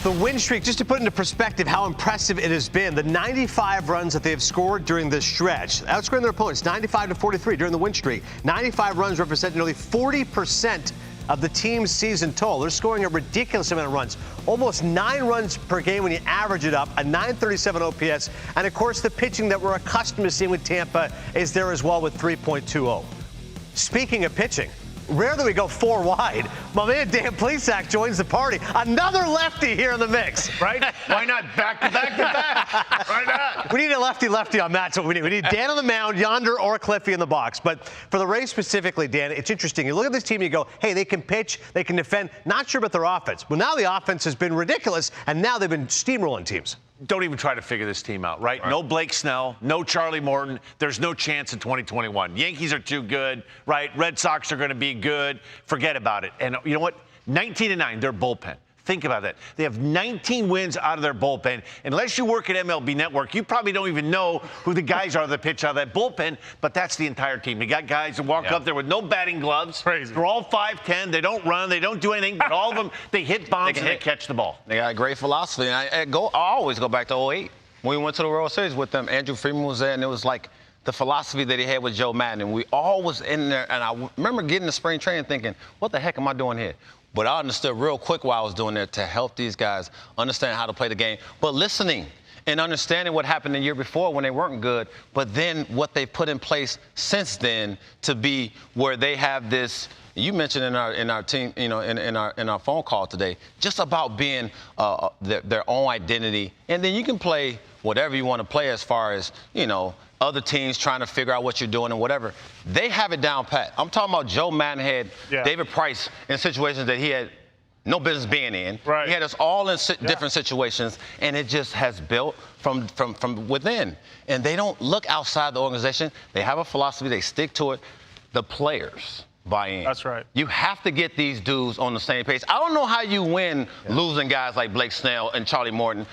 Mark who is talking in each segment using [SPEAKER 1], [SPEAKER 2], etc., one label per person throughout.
[SPEAKER 1] The win streak, just to put into perspective how impressive it has been, the 95 runs that they have scored during this stretch, outscoring their opponents 95-43 during the win streak. 95 runs represent nearly 40% of the team's season total. They're scoring a ridiculous amount of runs, almost 9 runs per game when you average it up, a 937 OPS, and of course the pitching that we're accustomed to seeing with Tampa is there as well with 3.20. Speaking of pitching, rarely we go 4 wide. My man Dan Plesac joins the party. Another lefty here in the mix, right?
[SPEAKER 2] Why not back to back to back? Why not?
[SPEAKER 1] We need a lefty on that. That's what we need. We need Dan on the mound, Yonder or Cliffy in the box. But for the Rays specifically, Dan, it's interesting. You look at this team and you go, hey, they can pitch, they can defend. Not sure about their offense. Well, now the offense has been ridiculous, and now they've been steamrolling teams.
[SPEAKER 2] Don't even try to figure this team out, right? No Blake Snell, no Charlie Morton. There's no chance in 2021. Yankees are too good, right? Red Sox are going to be good. Forget about it. And you know what? 19-9, their bullpen. Think about that. They have 19 wins out of their bullpen. Unless you work at MLB Network, you probably don't even know who the guys are that pitch out of that bullpen, but that's the entire team. They got guys that walk up there with no batting gloves.
[SPEAKER 3] Crazy.
[SPEAKER 2] They're all 5'10". They don't run. They don't do anything, but all of them, they hit bombs and they catch the ball.
[SPEAKER 4] They got a great philosophy. And I always go back to 2008. When we went to the World Series with them, Andrew Freeman was there, and it was like the philosophy that he had with Joe Madden. And we all was in there, and I remember getting to spring training thinking, what the heck am I doing here? But I understood real quick while I was doing there to help these guys understand how to play the game. But listening and understanding what happened the year before when they weren't good, but then what they've put in place since then to be where they have this. You mentioned in our team, you know, in our phone call today, just about being their own identity, and then you can play whatever you want to play as far as, you know, other teams trying to figure out what you're doing and whatever. They have it down pat. I'm talking about Joe Madden had David Price in situations that he had no business being in.
[SPEAKER 3] Right.
[SPEAKER 4] He had us all in different situations, and it just has built from within. And they don't look outside the organization. They have a philosophy. They stick to it. The players buy in.
[SPEAKER 3] That's right.
[SPEAKER 4] You have to get these dudes on the same page. I don't know how you win losing guys like Blake Snell and Charlie Morton,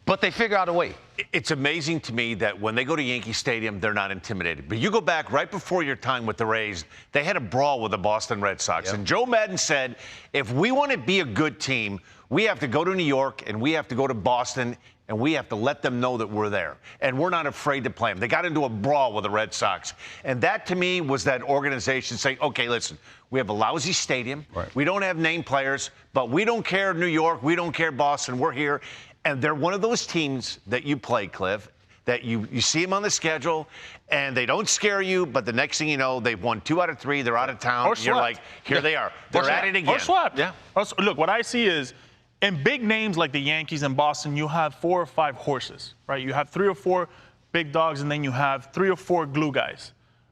[SPEAKER 4] but they figure out a way.
[SPEAKER 2] It's amazing to me that when they go to Yankee Stadium, they're not intimidated. But you go back right before your time with the Rays, they had a brawl with the Boston Red Sox. And Joe Madden said, if we want to be a good team, we have to go to New York and we have to go to Boston and we have to let them know that we're there. And we're not afraid to play them. They got into a brawl with the Red Sox. And that, to me, was that organization saying, okay, listen, we have a lousy stadium. Right. We don't have name players, but we don't care New York. We don't care Boston. We're here. And they're one of those teams that you play, Cliff, that you see them on the schedule, and they don't scare you, but the next thing you know, they've won 2 out of 3, they're out of town,
[SPEAKER 3] Or
[SPEAKER 2] and you're like, here they are. They're at it again.
[SPEAKER 3] Or swept.
[SPEAKER 4] Yeah.
[SPEAKER 3] Look, what I see is, in big names like the Yankees and Boston, you have 4 or 5 horses, right? You have 3 or 4 big dogs, and then you have 3 or 4 glue guys,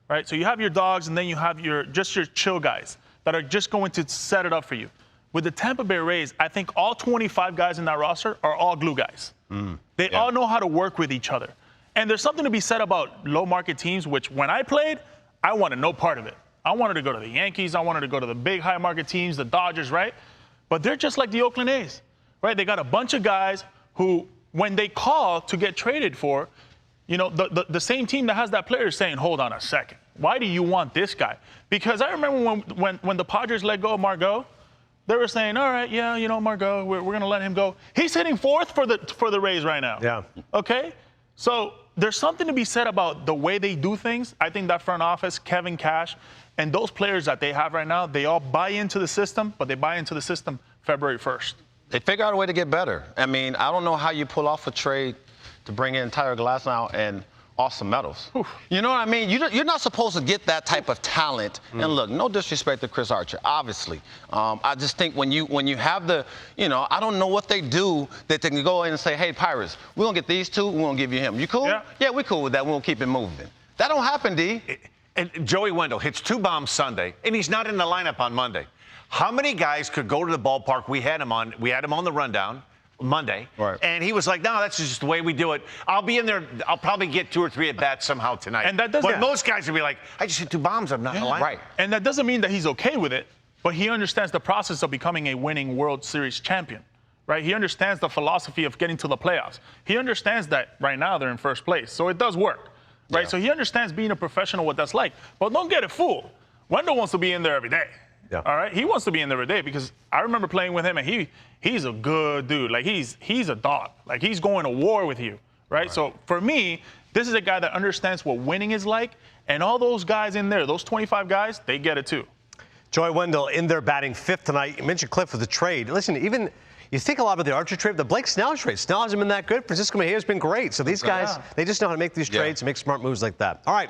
[SPEAKER 3] right? So you have your dogs, and then you have your chill guys that are just going to set it up for you. With the Tampa Bay Rays, I think all 25 guys in that roster are all glue guys. They all know how to work with each other. And there's something to be said about low-market teams, which when I played, I wanted no part of it. I wanted to go to the Yankees. I wanted to go to the big high-market teams, the Dodgers, right? But they're just like the Oakland A's, right? They got a bunch of guys who, when they call to get traded for, you know, the same team that has that player is saying, hold on a second. Why do you want this guy? Because I remember when the Padres let go of Margot, they were saying, all right, yeah, you know, Margot, we're going to let him go. He's hitting 4th for the Rays right now.
[SPEAKER 1] Yeah.
[SPEAKER 3] Okay? So there's something to be said about the way they do things. I think that front office, Kevin Cash, and those players that they have right now, they all buy into the system, but they buy into the system February 1st.
[SPEAKER 4] They figure out a way to get better. I mean, I don't know how you pull off a trade to bring in Tyler Glasnow and Austin Meadows. You know what I mean? You're not supposed to get that type of talent. And look, no disrespect to Chris Archer, obviously. I just think when you have the, you know, I don't know what they do that they can go in and say, hey, Pirates, we're going to get these 2, we're going to give you him. You cool? Yeah, we're cool with that. We'll keep it moving. That don't happen, D.
[SPEAKER 2] And Joey Wendell hits 2 bombs Sunday, and he's not in the lineup on Monday. How many guys could go to the ballpark? We had him on the rundown Monday, and he was like, no, that's just the way we do it. I'll be in there. I'll probably get 2 or 3 at bats somehow tonight. And that doesn't. But most guys would be like, I just hit 2 bombs. I'm not in the lineup.
[SPEAKER 3] Right. And that doesn't mean that he's okay with it, but he understands the process of becoming a winning World Series champion, right? He understands the philosophy of getting to the playoffs. He understands that right now they're in first place, so it does work, right? So he understands being a professional, what that's like. But don't get it fooled. Wendell wants to be in there every day.
[SPEAKER 1] Yeah.
[SPEAKER 3] All right, he wants to be in there every day because I remember playing with him, and he's a good dude. Like he's a dog. Like he's going to war with you, right? So for me, this is a guy that understands what winning is like, and all those guys in there, those 25 guys, they get it too.
[SPEAKER 1] Joey Wendell in there batting fifth tonight. You mentioned Cliff with the trade. Listen, even you think a lot about the Archer trade, the Blake Snell trade. Snell hasn't been that good. Francisco Mejia's been great. So these guys, they just know how to make these trades and make smart moves like that. All right.